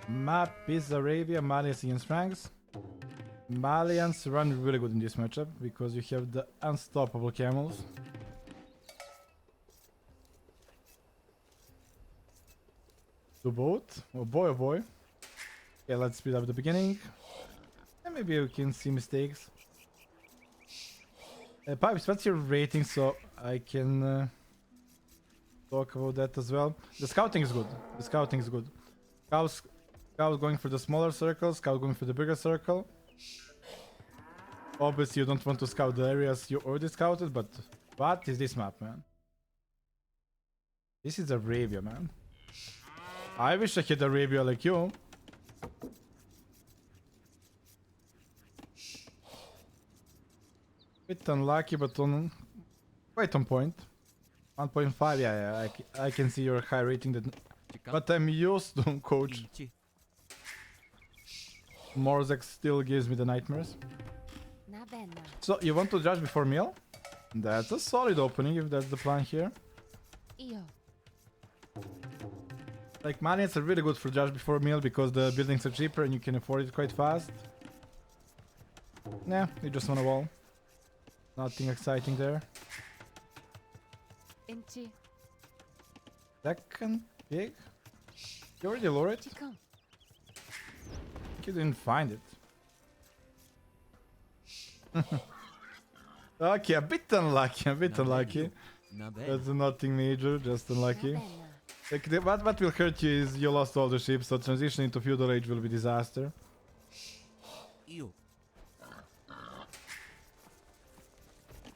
Map is Arabia, Malians against Franks. Malians run really good in this matchup because you have the unstoppable camels. To both. Oh boy, oh boy. Okay, let's speed up the beginning. And maybe we can see mistakes. Pipes, what's your rating so I can talk about that as well? The scouting is good. The scouting is good. Scout going for the smaller circle, scout going for the bigger circle. Obviously, you don't want to scout the areas you already scouted, but what is this map, man? This is Arabia, man. I wish I had Arabia like you. Bit unlucky, but quite on point. 1.5, yeah, I can see your high rating, but I'm used to coach. Morzek still gives me the nightmares. So, you want to judge before meal? That's a solid opening if that's the plan here. Like, Malians are really good for judge before meal because the buildings are cheaper and you can afford it quite fast. Nah, you just want a wall. Nothing exciting there. Second pig? You already lured it? You didn't find it. Okay, a bit unlucky, a bit unlucky. That's nothing major, just unlucky. Like, what will hurt you is you lost all the ships, so transitioning to feudal age will be disaster.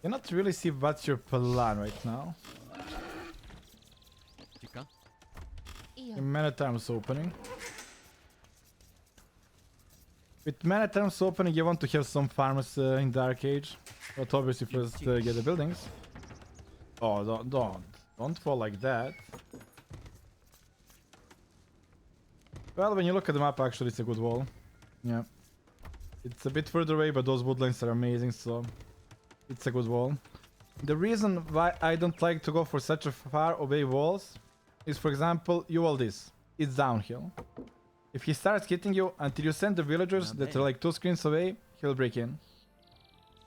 Cannot really see what's your plan right now. Mana terms opening. With mana terms opening, you want to have some farmers in Dark Age. But obviously first get the buildings. Oh, don't fall like that. Well, when you look at the map, actually it's a good wall. Yeah. It's a bit further away, but those woodlands are amazing, so it's a good wall. The reason why I don't like to go for such a far away walls is, for example, you wall this. It's downhill. If he starts hitting you until you send the villagers that are like 2 screens away, he'll break in.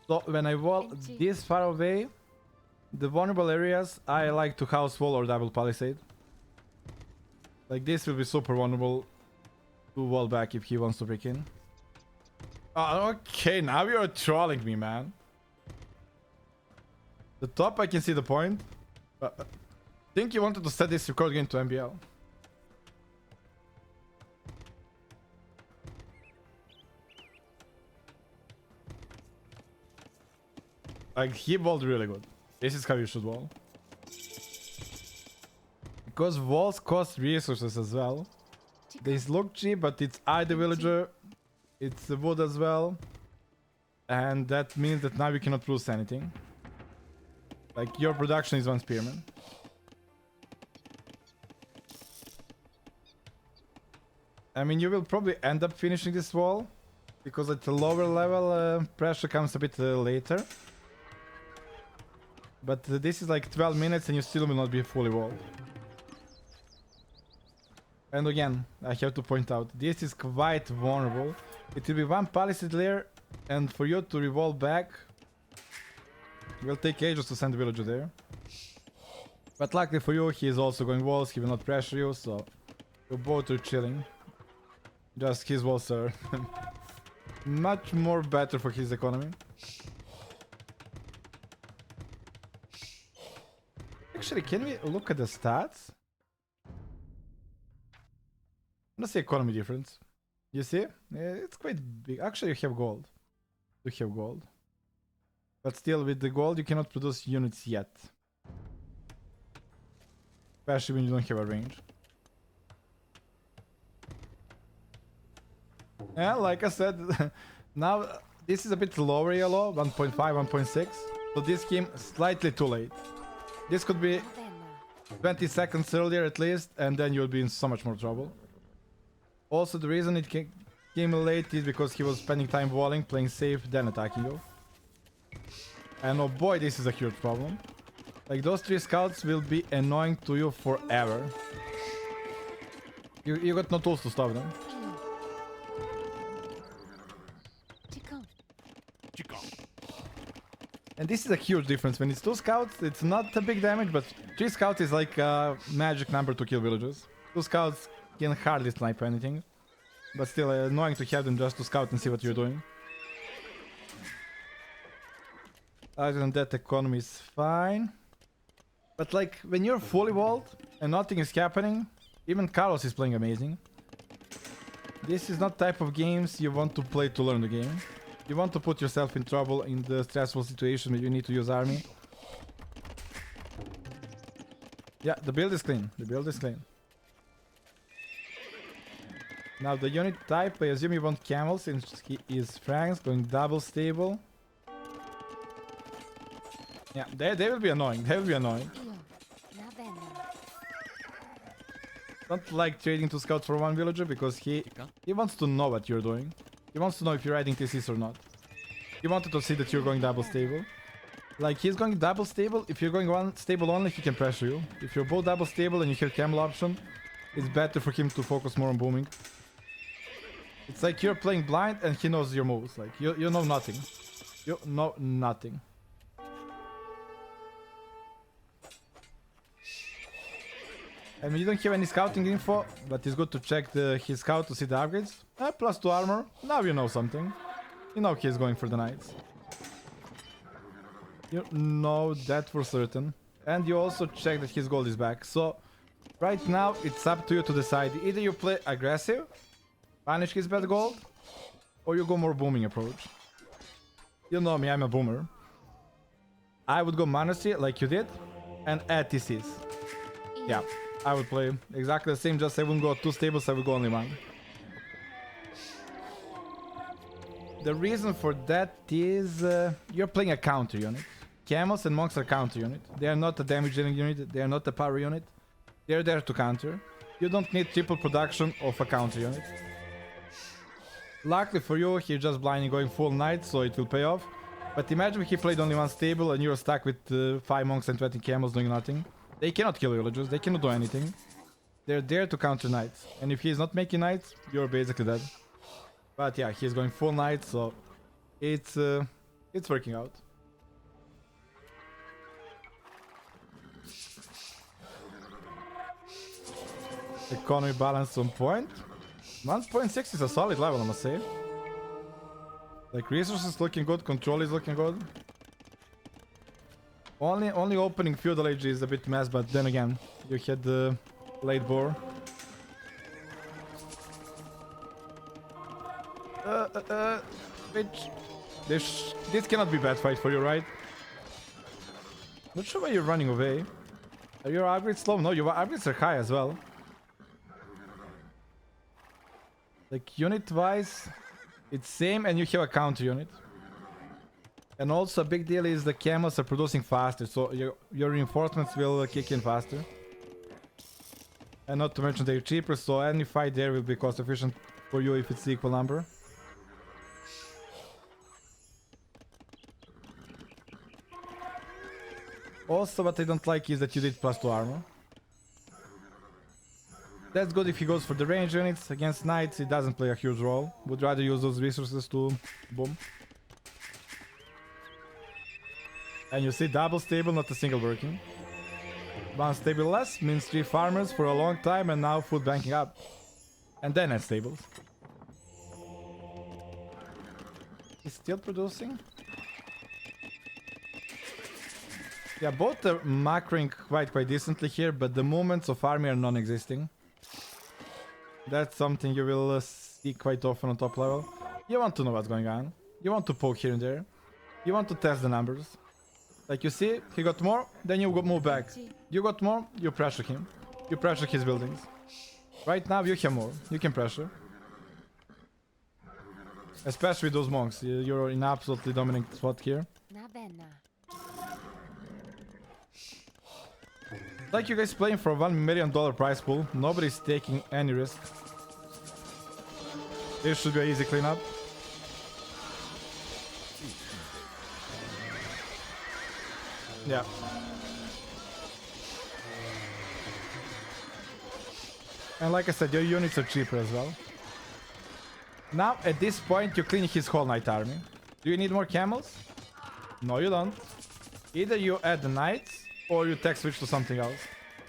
So when I wall this far away, the vulnerable areas, I like to house wall or double palisade. Like this will be super vulnerable to wall back if he wants to break in. Oh, okay, now you're trolling me, man. The top, I can see the point. I think you wanted to set this record game to MBL. Like, he walled really good. This is how you should wall. Because walls cost resources as well. These look cheap, but it's either villager, it's the wood as well. And that means that now you cannot produce anything. Like, your production is 1 spearman. I mean, you will probably end up finishing this wall. Because at the lower level, pressure comes a bit later. But this is like 12 minutes and you still will not be fully walled. And again, I have to point out, this is quite vulnerable. It will be 1 palisade layer, and for you to revolve back, it will take ages to send the villager there. But luckily for you, he is also going walls, he will not pressure you, so you both are chilling. Just his walls are much more better for his economy. Actually, can we look at the stats? Let's see economy difference. You see? Yeah, it's quite big. Actually, you have gold. You have gold. But still, with the gold, you cannot produce units yet. Especially when you don't have a range. Yeah, like I said, now this is a bit lower yellow, 1.5, 1.6. So this came slightly too late. This could be 20 seconds earlier at least, and then you'll be in so much more trouble. Also, the reason it came late is because he was spending time walling, playing safe, then attacking you. And oh boy, this is a huge problem. Like, those 3 scouts will be annoying to you forever. You got no tools to stop them. And this is a huge difference. When it's 2 scouts, it's not a big damage, but 3 scouts is like a magic number to kill villagers. 2 scouts can hardly snipe anything. But still annoying to have them just to scout and see what you're doing. Other than that, economy is fine. But like, when you're fully walled and nothing is happening, even Carlos is playing amazing. This is not type of games you want to play to learn the game. You want to put yourself in trouble in the stressful situation where you need to use army. Yeah, the build is clean. The build is clean. Now the unit type, I assume you want camels since he is Franks, going double stable. Yeah, they will be annoying. They will be annoying. Don't like trading 2 scouts for 1 villager because he wants to know what you're doing. He wants to know if you're riding TCs or not. He wanted to see that you're going double stable. Like, he's going double stable. If you're going 1 stable only, he can pressure you. If you're both double stable and you hear camel option, it's better for him to focus more on booming. It's like you're playing blind and he knows your moves. Like, you know nothing. You know nothing. I mean, you don't have any scouting info, but it's good to check his scout to see the upgrades. Plus 2 armor. Now you know something. You know he's going for the knights. You know that for certain. And you also check that his gold is back. So, right now, it's up to you to decide. Either you play aggressive, punish his bad gold, or you go more booming approach. You know me, I'm a boomer. I would go monastery like you did, and add TCs. Yeah. I would play exactly the same, just I wouldn't go 2 stables, I would go only 1. The reason for that is you're playing a counter unit. Camels and monks are counter unit. They are not a damage dealing unit, they are not a power unit. They're there to counter. You don't need triple production of a counter unit. Luckily for you, he's just blinding going full knight, so it will pay off. But imagine if he played only 1 stable and you're stuck with 5 monks and 20 camels doing nothing. They cannot kill villagers, they cannot do anything. They're there to counter knights. And if he's not making knights, you're basically dead. But yeah, he's going full knight, so it's working out. Economy balance on point. 1.6 is a solid level, I must say. Like, resources looking good, control is looking good. Only opening feudal age is a bit mess, but then again, you had the late boar. Bitch. This cannot be bad fight for you, right? Not sure why you're running away. Are your upgrades slow? No, your upgrades are high as well. Like, unit-wise, it's same and you have a counter unit. And also a big deal is the camels are producing faster, so your reinforcements will kick in faster. And not to mention they're cheaper, so any fight there will be cost efficient for you if it's the equal number. Also, what I don't like is that you did plus 2 armor. That's good if he goes for the range units. Against knights, it doesn't play a huge role. Would rather use those resources to boom. And you see double stable, not a single working. 1 stable less means 3 farmers for a long time and now food banking up. And then at stables. He's still producing. Yeah, both are macroing quite decently here, but the movements of army are non-existing. That's something you will see quite often on top level. You want to know what's going on. You want to poke here and there. You want to test the numbers. Like you see, he got more, then you move back. You got more, you pressure him. You pressure his buildings. Right now you have more, you can pressure. Especially those monks, you're in absolutely dominant spot here. Like you guys playing for a $1 million prize pool, nobody's taking any risk. This should be an easy cleanup. Yeah. And like I said, your units are cheaper as well. Now, at this point, you're cleaning his whole knight army. Do you need more camels? No, you don't. Either you add the knights, or you tech switch to something else.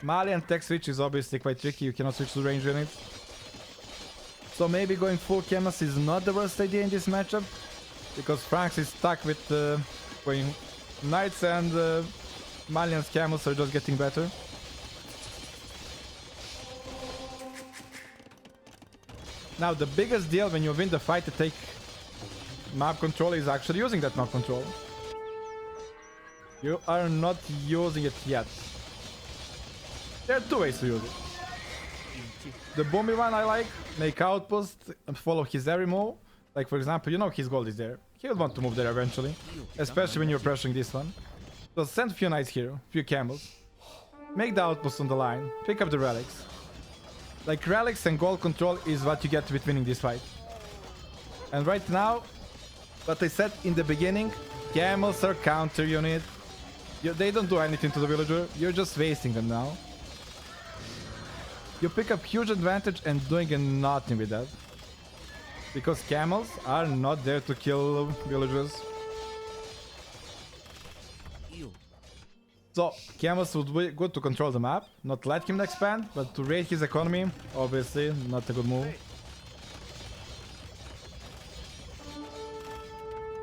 Malian tech switch is obviously quite tricky. You cannot switch to range units. So maybe going full camels is not the worst idea in this matchup. Because Franks is stuck with going knights, and Malian's camels are just getting better. Now, the biggest deal when you win the fight to take map control is actually using that map control. You are not using it yet. There are two ways to use it. The boomy one I like. Make outpost and follow his every move. Like, for example, you know his gold is there. He will want to move there eventually. Especially when you're pressuring this one. So send a few knights here. Few camels. Make the outpost on the line. Pick up the relics. Like, relics and gold control is what you get with winning this fight. And right now, what I said in the beginning, camels are counter unit. They don't do anything to the villager. You're just wasting them now. You pick up huge advantage and doing nothing with that. Because camels are not there to kill villagers. So, camels would be good to control the map, not let him expand, but to raid his economy, obviously, not a good move.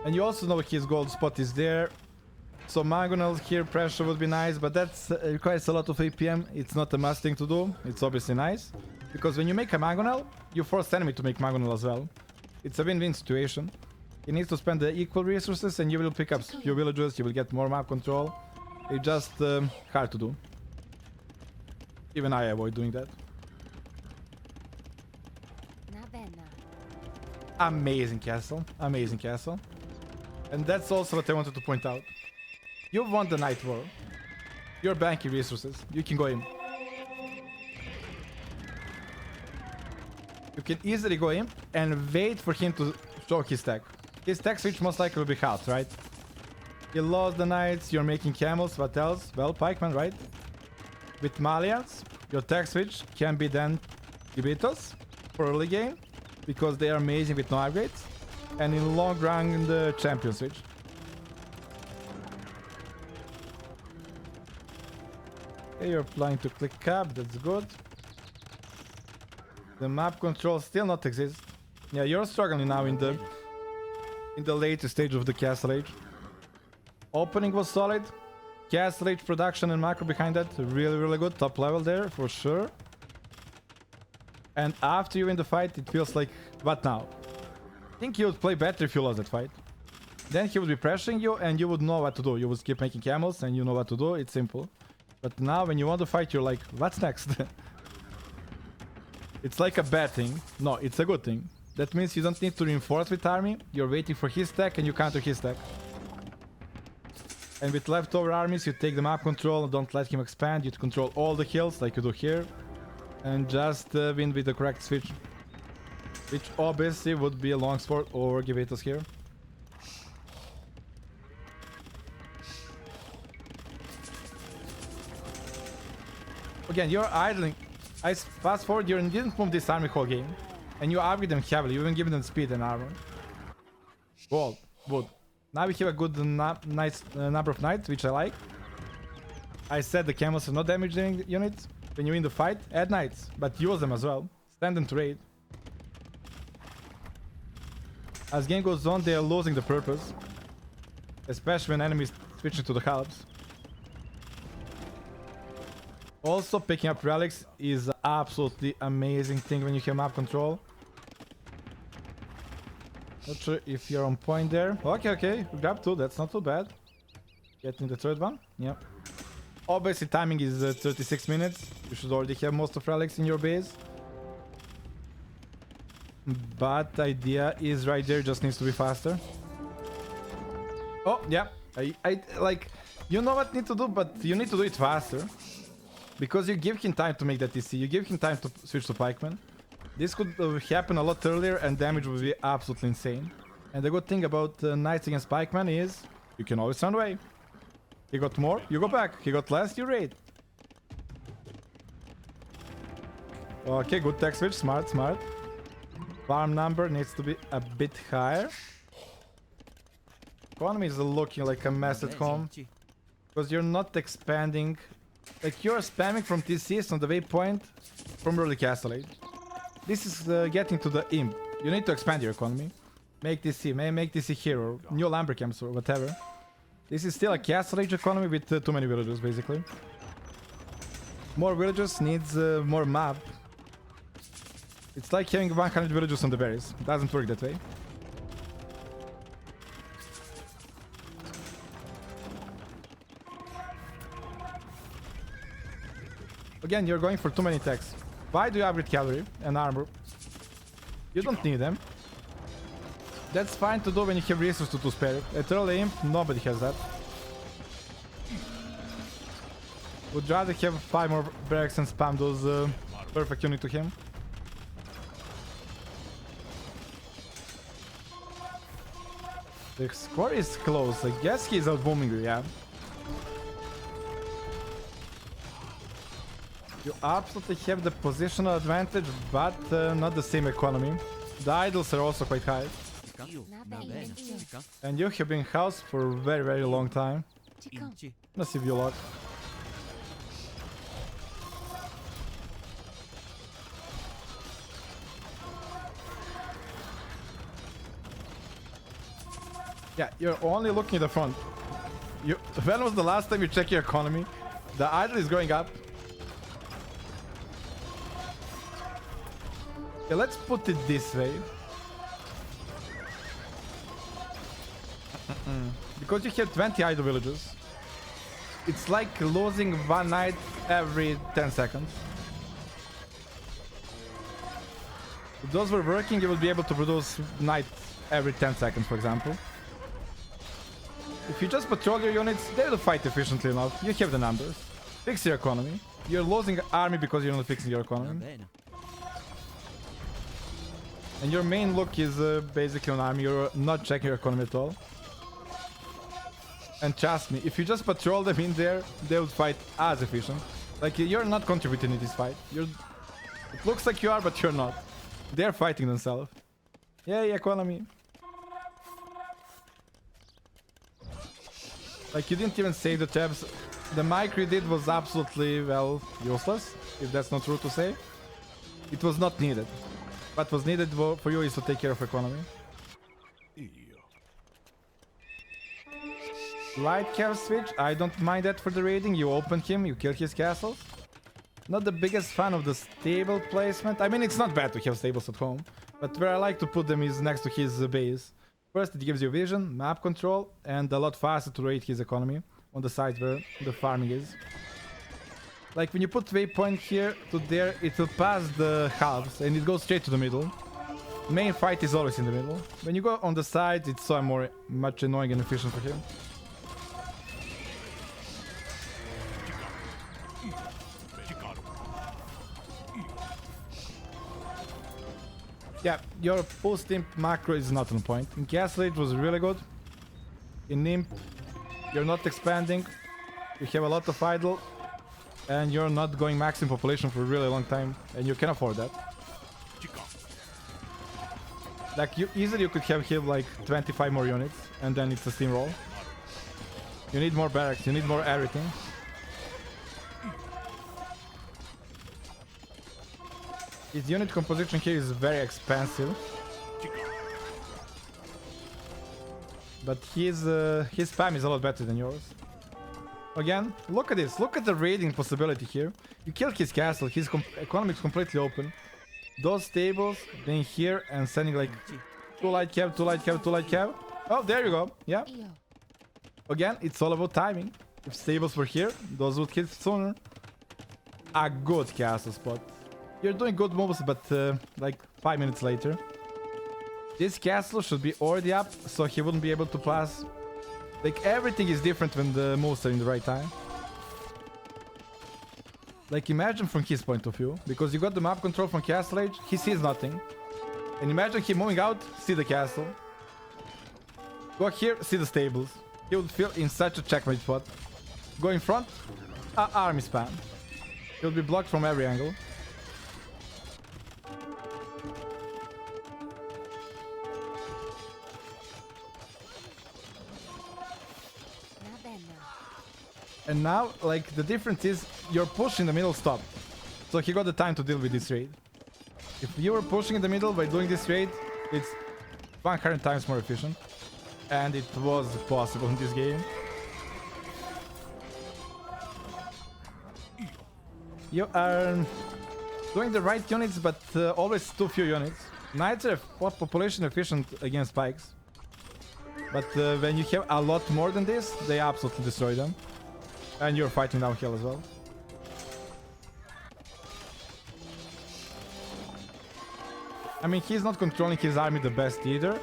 And you also know his gold spot is there. So Mangonel here pressure would be nice, but that requires a lot of APM. It's not a must thing to do. It's obviously nice. Because when you make a Mangonel, you force enemy to make Mangonel as well. It's a win-win situation. He needs to spend the equal resources and you will pick up few villagers, you will get more map control. It's just hard to do. Even I avoid doing that. Amazing castle. Amazing castle. And that's also what I wanted to point out. You've won the Night War. You're banking resources. You can go in. You can easily go in and wait for him to show his tech. His tech switch most likely will be halved, right? You lost the knights, you're making camels, what else? Well, pikemen, right? With Malians, your tech switch can be then Gibitos for early game, because they are amazing with no upgrades. And in long run, the champion switch. Okay, you're planning to click up, that's good. The map control still not exist. Yeah, you're struggling now in the later stage of the Castle Age. Opening was solid. Castle Age production and macro behind that, really good. Top level there, for sure. And after you win the fight, it feels like, what now? I think he would play better if you lost that fight. Then he would be pressuring you and you would know what to do. You would keep making camels and you know what to do. It's simple. But now when you want to fight, you're like, what's next? It's like a bad thing. No, it's a good thing. That means you don't need to reinforce with army. You're waiting for his tech and you counter his tech. And with leftover armies, you take the map control and don't let him expand. You control all the hills like you do here. And just win with the correct switch. Which obviously would be a longsword or Gibetos here. Again, you're idling. I fast forward, you didn't move this army whole game. And you upgrade them heavily, you even give them speed and armor. Gold, wood. Now we have a good nice number of knights, which I like. I said the camels are not damaging units. When you win the fight, add knights, but use them as well. Stand them to raid. As game goes on, they are losing the purpose. Especially when enemies switching to the halves. Also, picking up relics is an absolutely amazing thing when you have map control. Not sure if you're on point there. Okay. Grab two, that's not too bad. Getting the third one, yeah. Obviously, timing is 36 minutes. You should already have most of relics in your base. But the idea is right there, just needs to be faster. Oh, yeah. I like, you know what you need to do, but you need to do it faster. Because you give him time to make that DC. You give him time to switch to pikemen. This could happen a lot earlier and damage would be absolutely insane. And the good thing about knights against pikemen is you can always run away. He got more, you go back. He got less, you raid. Okay, good tech switch. Smart, smart. Farm number needs to be a bit higher. Economy is looking like a mess at home. Because you're not expanding. Like, you're spamming from TCs on the waypoint from early Castle Age. This is getting to the imp. You need to expand your economy. Make TC, make TC here, or new lumber camps, or whatever. This is still a Castle Age economy with too many villagers, basically. More villagers needs more map. It's like having 100 villagers on the berries. It doesn't work that way. Again, you're going for too many techs. Why do you upgrade cavalry and armor? You don't need them. That's fine to do when you have resources to spare. At early imp, nobody has that. Would rather have 5 more barracks and spam those perfect unit to him. The score is close. I guess he's outbooming you, yeah. You absolutely have the positional advantage, but not the same economy. The idols are also quite high. And you have been housed for a very, very long time. Let's see if you lock. Yeah, you're only looking at the front. When was the last time you checked your economy? The idol is going up. Yeah, let's put it this way. Because you have 20 idle villages, it's like losing one knight every 10 seconds. If those were working, you would be able to produce knight every 10 seconds, for example. If you just patrol your units, they will fight efficiently enough. You have the numbers. Fix your economy. You're losing army because you're not fixing your economy. And your main look is basically on army. You're not checking your economy at all. And trust me, if you just patrol them in there, they would fight as efficient. Like, you're not contributing in this fight. It looks like you are, but you're not. They're fighting themselves. Yay, economy. Like, you didn't even save the tabs. The micro you did was absolutely, well, useless, if that's not true to say. It was not needed. What was needed for you is to take care of economy. Light cav switch, I don't mind that for the raiding. You open him, you kill his castles. Not the biggest fan of the stable placement. I mean, it's not bad to have stables at home, but where I like to put them is next to his base. First, it gives you vision, map control, and a lot faster to raid his economy on the side where the farming is. Like, when you put waypoint here to there, it will pass the halves and it goes straight to the middle. Main fight is always in the middle. When you go on the sides, it's so much annoying and efficient for him. Yeah, your post-imp macro is not on point. In Castle Age was really good. In imp, you're not expanding. You have a lot of idle. And you're not going max in population for a really long time. And you can afford that. Like, you could have him like 25 more units. And then it's a steamroll. You need more barracks. You need more everything. His unit composition here is very expensive. But his spam is a lot better than yours. Again, look at this. Look at the raiding possibility here. You kill his castle. His economy is completely open. Those stables being here and sending like 2 light cav, 2 light cav, 2 light cav. Oh, there you go. Yeah. Again, it's all about timing. If stables were here, those would hit sooner. A good castle spot. You're doing good moves, but like 5 minutes later. This castle should be already up, so he wouldn't be able to pass. Like, everything is different when the moves are in the right time. Like, imagine from his point of view, because you got the map control from Castle Age, he sees nothing. And imagine him moving out, see the castle. Go here, see the stables. He would feel in such a checkmate spot. Go in front, army spam. He would be blocked from every angle. And now, like, the difference is your push in the middle stopped. So he got the time to deal with this raid. If you were pushing in the middle by doing this raid, it's 100 times more efficient. And it was possible in this game. You are doing the right units, but always too few units. Knights are population efficient against spikes. But when you have a lot more than this, they absolutely destroy them. And you're fighting downhill as well. I mean, he's not controlling his army the best either.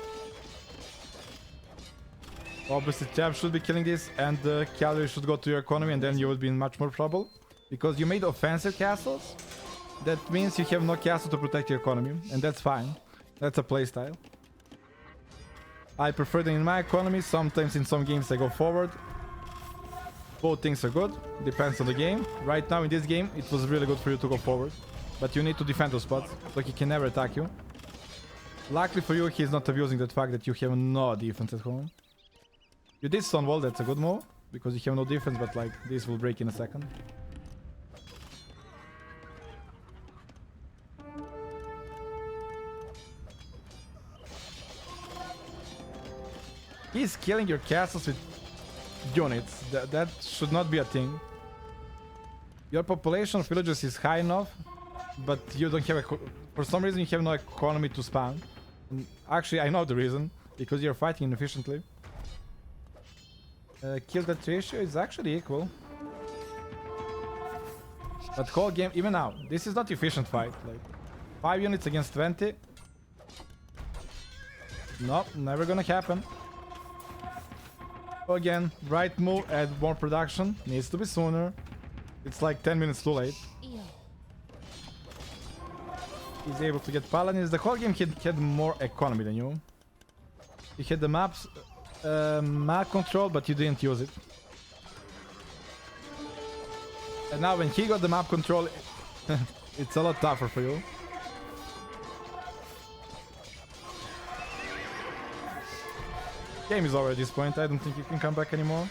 Obviously, Tab should be killing this, and the cavalry should go to your economy, and then you will be in much more trouble. Because you made offensive castles. That means you have no castle to protect your economy, and that's fine. That's a playstyle. I prefer them in my economy. Sometimes in some games I go forward. Both things are good. Depends on the game. Right now in this game, it was really good for you to go forward. But you need to defend those spots, so he can never attack you. Luckily for you, he's not abusing the fact that you have no defense at home. You did stone wall, that's a good move. Because you have no defense, but like, this will break in a second. He's killing your castles with units. That should not be a thing. Your population of villages is high enough, but you don't have for some reason you have no economy to spam. And actually, I know the reason. Because you're fighting inefficiently. Kill that ratio is actually equal. But whole game, even now, this is not efficient fight. Like 5 units against 20. Nope, never gonna happen. Again, right move, add more production. Needs to be sooner. It's like 10 minutes too late. He's able to get paladins. The whole game he had more economy than you. He had the maps, map control, but you didn't use it. And now when he got the map control, it's a lot tougher for you. Game is over at this point. I don't think you can come back anymore.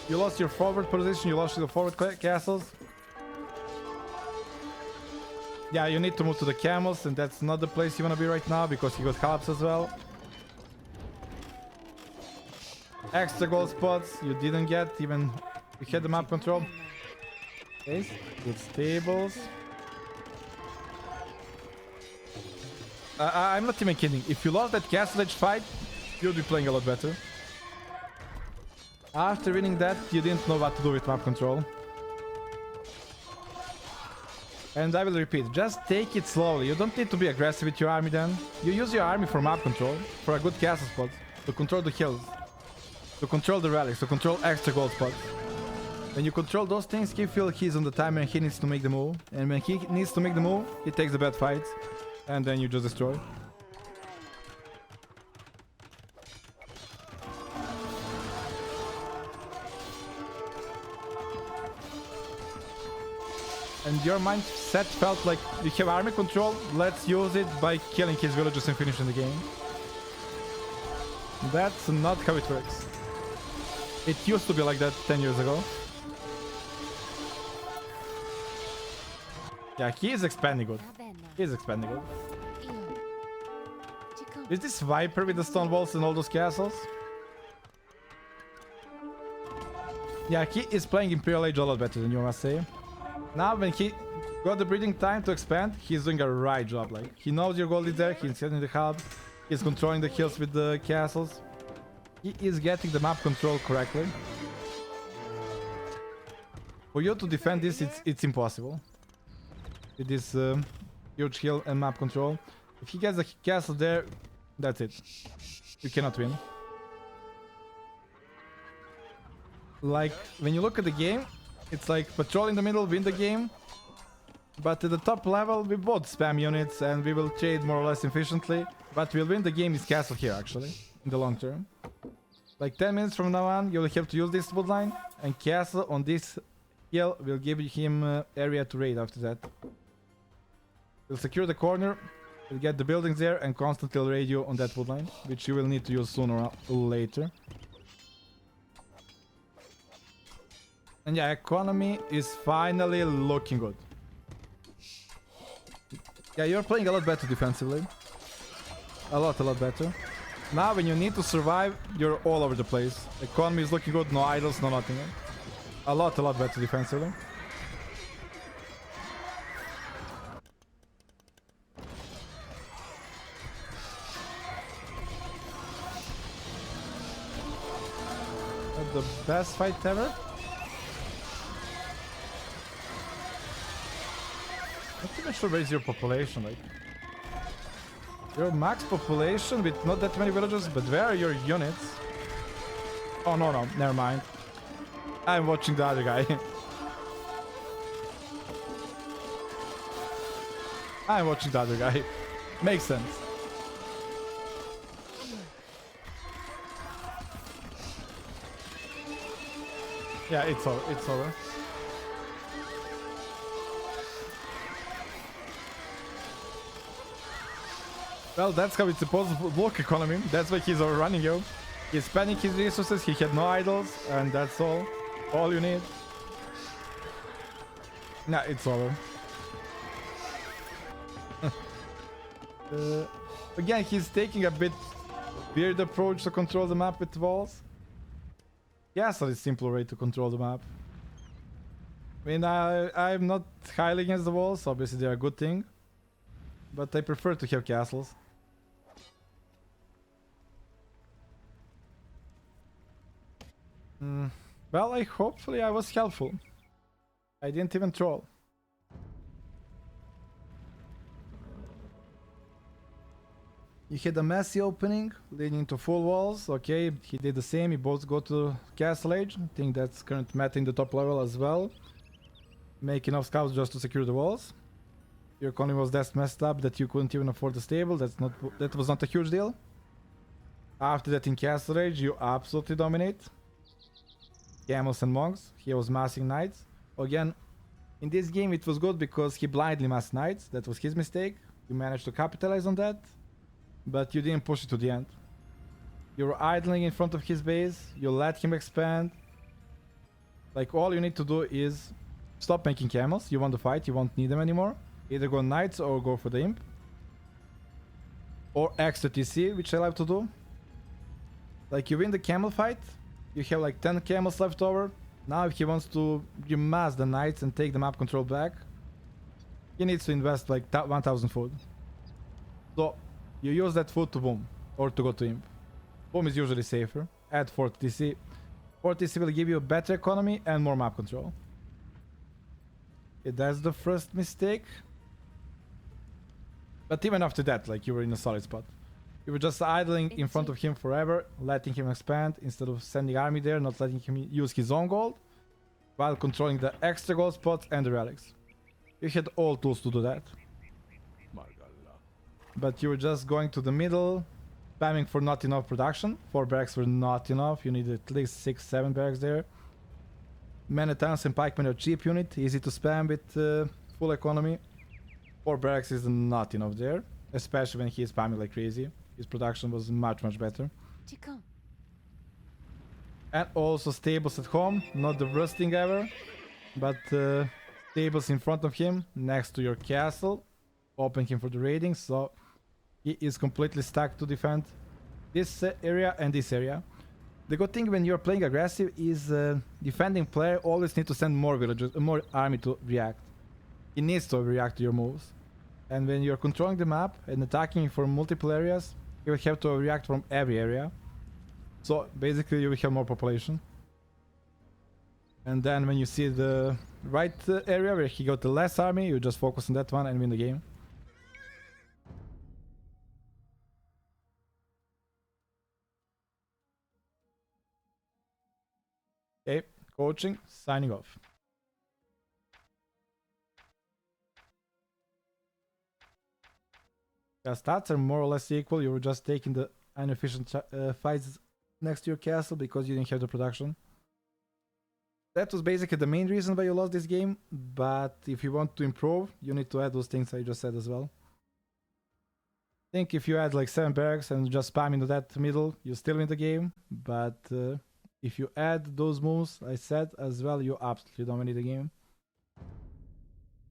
You lost your forward position, you lost your forward castles. Yeah, you need to move to the camels, and that's not the place you want to be right now because you got collapse as well. Extra gold spots you didn't get, even you had the map control. Okay, good stables. I'm not even kidding. If you lost that castle edge fight, you'll be playing a lot better. After winning that, you didn't know what to do with map control. And I will repeat, just take it slowly. You don't need to be aggressive with your army then. You use your army for map control, for a good castle spot, to control the hills, to control the relics, to control extra gold spots. When you control those things, he feels he's on the timer and he needs to make the move. And when he needs to make the move, he takes the bad fights. And then you just destroy. And your mindset felt like you have army control, let's use it by killing his villagers and finishing the game. That's not how it works. It used to be like that 10 years ago. Yeah, he is expanding good. He is expanding good. Is this Viper with the stone walls and all those castles? Yeah, he is playing Imperial Age a lot better than you, must say. Now when he got the breathing time to expand, he's doing a right job. Like, he knows your gold is there, he's setting the hubs, he's controlling the hills with the castles. He is getting the map control correctly. For you to defend this, it's impossible. With this huge hill and map control. If he gets the castle there, that's it. You cannot win. Like, when you look at the game, it's like patrol in the middle, win the game. But at the top level, we both spam units and we will trade more or less efficiently. But we'll win the game is castle here, actually, in the long term. Like 10 minutes from now on, you'll have to use this woodline. And castle on this hill will give him area to raid after that. We'll secure the corner, we'll get the buildings there and constantly raid you on that woodline. Which you will need to use sooner or later. And yeah, economy is finally looking good. Yeah, you're playing a lot better defensively. A lot better. Now when you need to survive, you're all over the place. Economy is looking good, no idols, no nothing. A lot better defensively. The best fight ever. Not even sure where is your population, like. Your max population with not that many villagers, but where are your units? Oh no, never mind. I'm watching the other guy. I'm watching the other guy. Makes sense. Yeah, it's over. It's over. Well, that's how it's supposed to work economy. That's why he's overrunning you. He's spending his resources, he had no idols, and that's all. All you need. Nah, it's over. Again, he's taking a bit weird approach to control the map with walls. Castle is simpler way to control the map. I mean, I'm not highly against the walls, obviously they're a good thing. But I prefer to have castles. Well, hopefully I was helpful. I didn't even troll. You had a messy opening leading to full walls. Okay, he did the same. You both go to Castle Age. I think that's current meta in the top level as well. Make enough scouts just to secure the walls. Your economy was that messed up that you couldn't even afford the stable. That was not a huge deal. After that in Castle Age, you absolutely dominate. Camels and monks. He was massing knights. Again, in this game it was good because he blindly massed knights. That was his mistake. You managed to capitalize on that. But you didn't push it to the end. You were idling in front of his base. You let him expand. Like, all you need to do is stop making camels. You want to fight. You won't need them anymore. Either go knights or go for the imp. Or extra TC, which I like to do. Like, you win the camel fight. You have like 10 camels left over. Now if he wants to remass the knights and take the map control back, he needs to invest like 1000 food. So you use that food to boom or to go to imp. Boom is usually safer. Add 40 TC. 40 TC will give you a better economy and more map control. Okay, that's the first mistake. But even after that, like, you were in a solid spot. You were just idling in front of him forever, letting him expand instead of sending army there, not letting him use his own gold, while controlling the extra gold spots and the relics. You had all tools to do that. But you were just going to the middle, spamming for not enough production. 4 barracks were not enough. You needed at least 6-7 barracks there. Men-at-arms and pikemen are cheap unit, easy to spam with full economy. 4 barracks is not enough there, especially when he is spamming like crazy. His production was much better. And also stables at home, not the worst thing ever, but stables in front of him, next to your castle, open him for the raiding, so he is completely stuck to defend this area and this area. The good thing when you're playing aggressive is defending player always need to send more villagers, more army to react. He needs to react to your moves. And when you're controlling the map and attacking from multiple areas, you will have to react from every area. So basically you will have more population. And then when you see the right area where he got the less army, you just focus on that one and win the game. Okay, coaching, signing off. The stats are more or less equal. You were just taking the inefficient fights next to your castle because you didn't have the production. That was basically the main reason why you lost this game, but if you want to improve, you need to add those things I just said as well. I think if you add like 7 barracks and just spam into that middle, you still win the game, but If you add those moves I said as well, you absolutely dominate the game.